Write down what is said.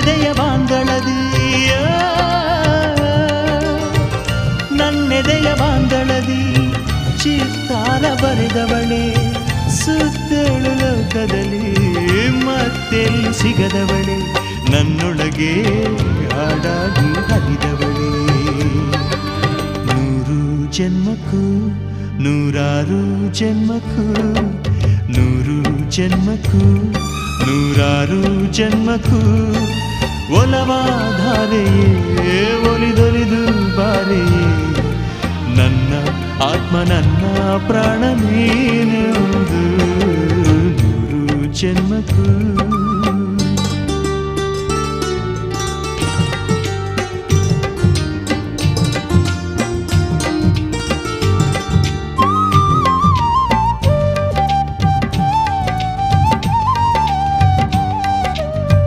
ನನ್ನೆದೆಯ ಬಾಂದಳದಿ ನನ್ನೆದೆಯ ಬಾಂದಳದಿ ಚಿತ್ತಾರ ಬರೆದವಳೆ ಸುತ್ತೇಳು ಲೋಕದಲ್ಲಿ ಮತ್ತೆಲ್ಲಿ ಸಿಗದವಳೆ ನನ್ನೊಳಗೆ ಹಾಡಾಗಿ ಹರಿದವಳೆ ನೂರು ಜನ್ಮಕ್ಕೂ ನೂರಾರು ಜನ್ಮಕ್ಕೂ ನೂರು ಜನ್ಮಕ್ಕೂ ನೂರಾರು ಜನ್ಮಕ್ಕೂ ಒಲವಾಧಾರೆಯೇ ಒಲಿದೊಲಿದು ಬಾರೆಯೇ ನನ್ನ ಆತ್ಮ ನನ್ನ ಪ್ರಾಣ ನೀನೆಂದು ನೂರು ಜನ್ಮಕ್ಕೂ